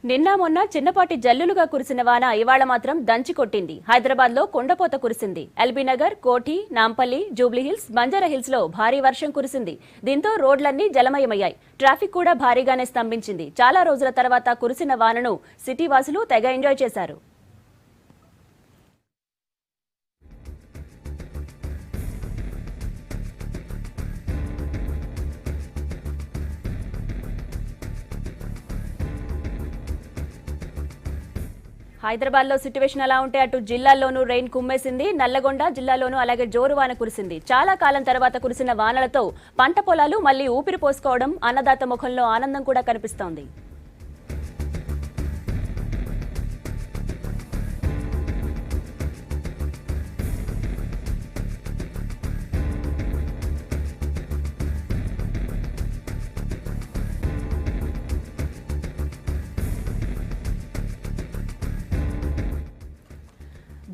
నిన్న మొన్న చిన్నపాటి జల్లులుగా కురిసిన వాన ఇవాళ మాత్రం దంచి కొట్టింది. హైదరాబాద్ లో కొండపోత కురిసింది. ఎల్బీనగర్, కోఠి, నాంపల్లి, జూబ్లీహిల్స్, బంజారాహిల్స్ లో భారీ వర్షం కురిసింది. దీంతో రోడ్లన్నీ జలమయమయ్యాయి. ట్రాఫిక్ కూడా భారీగానే స్తంభించింది. చాలా రోజుల తర్వాత కురిసిన వానను సిటీ వాసులు తెగ ఎంజాయ్ చేశారు. హైదరాబాద్ లో సిట్యువేషన్ ఎలా ఉంటే అటు జిల్లాల్లోనూ రెయిన్ కుమ్మేసింది. నల్లగొండ జిల్లాలోనూ అలాగే జోరు వాన కురిసింది. చాలా కాలం తర్వాత కురిసిన వానలతో పంట పొలాలు మళ్లీ ఊపిరి పోసుకోవడం, అన్నదాత ముఖంలో ఆనందం కూడా కనిపిస్తోంది.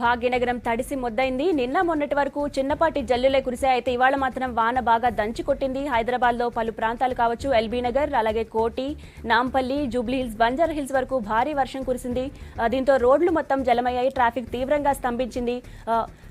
భాగ్యనగరం తడిసి మొద్దైంది. నిన్న మొన్నటి వరకు చిన్నపాటి జల్లులే కురిశాయి. అయితే ఇవాళ మాత్రం వాన బాగా దంచి కొట్టింది. హైదరాబాద్ లో పలు ప్రాంతాలు కావచ్చు, ఎల్బీనగర్, అలాగే కోటి, నాంపల్లి, జూబ్లీహిల్స్, బంజారాహిల్స్ వరకు భారీ వర్షం కురిసింది. దీంతో రోడ్లు మొత్తం జలమయ్యాయి. ట్రాఫిక్ తీవ్రంగా స్తంభించింది.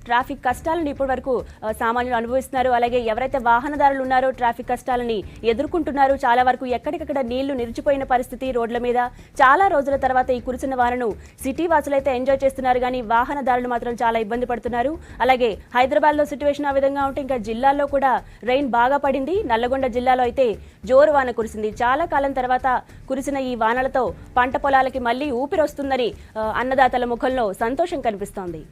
ట్రాఫిక్ కష్టాలను ఇప్పటి వరకు సామాన్యులు అనుభవిస్తున్నారు. అలాగే ఎవరైతే వాహనదారులు ఉన్నారో ట్రాఫిక్ కష్టాలని ఎదుర్కొంటున్నారు. చాలా వరకు ఎక్కడికక్కడ నీళ్లు నిలిచిపోయిన పరిస్థితి రోడ్ల మీద. చాలా రోజుల తర్వాత ఈ కురిసిన వానను సిటీ వాసులైతే ఎంజాయ్ చేస్తున్నారు, కానీ వాహనదారులు మాత్రం చాలా ఇబ్బంది పడుతున్నారు. అలాగే హైదరాబాద్ లో సిట్యువేషన్ ఆ విధంగా ఉంటే ఇంకా జిల్లాల్లో కూడా రెయిన్ బాగా పడింది. నల్లగొండ జిల్లాలో అయితే జోరు వాన కురిసింది. చాలా కాలం తర్వాత కురిసిన ఈ వానలతో పంట పొలాలకి మళ్లీ ఊపిరొస్తుందని అన్నదాతల ముఖంలో సంతోషం కనిపిస్తోంది.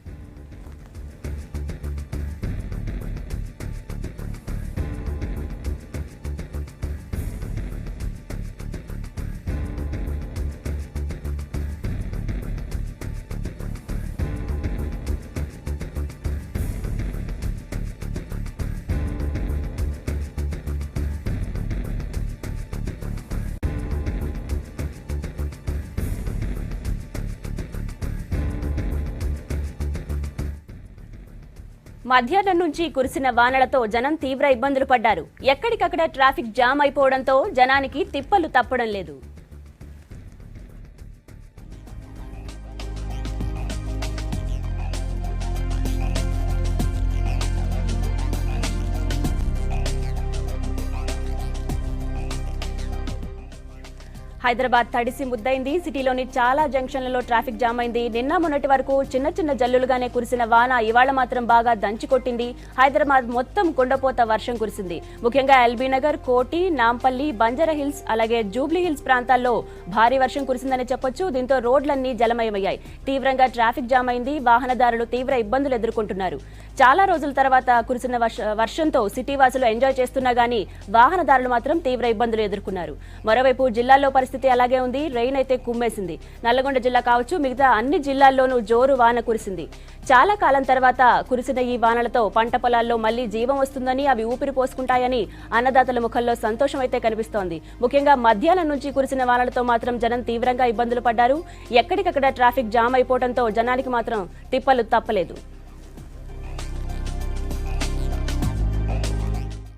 మధ్యాహ్నం నుంచి కురిసిన వానలతో జనం తీవ్ర ఇబ్బందులు పడ్డారు. ఎక్కడికక్కడ ట్రాఫిక్ జామ్ అయిపోవడంతో జనానికి తిప్పలు తప్పడం లేదు. హైదరాబాద్ తడిసి ముద్దైంది. సిటీలోని చాలా జంక్షన్లలో ట్రాఫిక్ జామ్ అయింది. నిన్న మొన్నటి వరకు చిన్న చిన్న జల్లులుగానే కురిసిన వాన ఇవాళ మాత్రం బాగా దంచి కొట్టింది. హైదరాబాద్ మొత్తం కొండపోత వర్షం కురిసింది. ముఖ్యంగా ఎల్బీనగర్, కోటి, నాంపల్లి, బంజారాహిల్స్, అలాగే జూబ్లీహిల్స్ ప్రాంతాల్లో భారీ వర్షం కురిసిందని చెప్పొచ్చు. దీంతో రోడ్లన్నీ జలమయమయ్యాయి. తీవ్రంగా ట్రాఫిక్ జామ్ అయింది. వాహనదారులు తీవ్ర ఇబ్బందులు ఎదుర్కొంటున్నారు. చాలా రోజుల తర్వాత కురిసిన వర్షంతో సిటీ వాసులు ఎంజాయ్ చేస్తున్నా గానీ వాహనదారులు మాత్రం తీవ్ర ఇబ్బందులు ఎదుర్కొన్నారు. మరోవైపు జిల్లాల్లో పరిస్థితి అలాగే ఉంది. రెయిన్ అయితే కుమ్మేసింది. నల్లగొండ జిల్లా కావచ్చు, మిగతా అన్ని జిల్లాల్లోనూ జోరు వాన కురిసింది. చాలా కాలం తర్వాత కురిసిన ఈ వానలతో పంట పొలాల్లో మళ్లీ జీవం వస్తుందని, అవి ఊపిరి పోసుకుంటాయని అన్నదాతల ముఖంలో సంతోషం అయితే కనిపిస్తోంది. ముఖ్యంగా మధ్యాహ్నం నుంచి కురిసిన వానలతో మాత్రం జనం తీవ్రంగా ఇబ్బందులు పడ్డారు. ఎక్కడికక్కడ ట్రాఫిక్ జామ్ అయిపోవడంతో జనానికి మాత్రం తిప్పలు తప్పలేదు.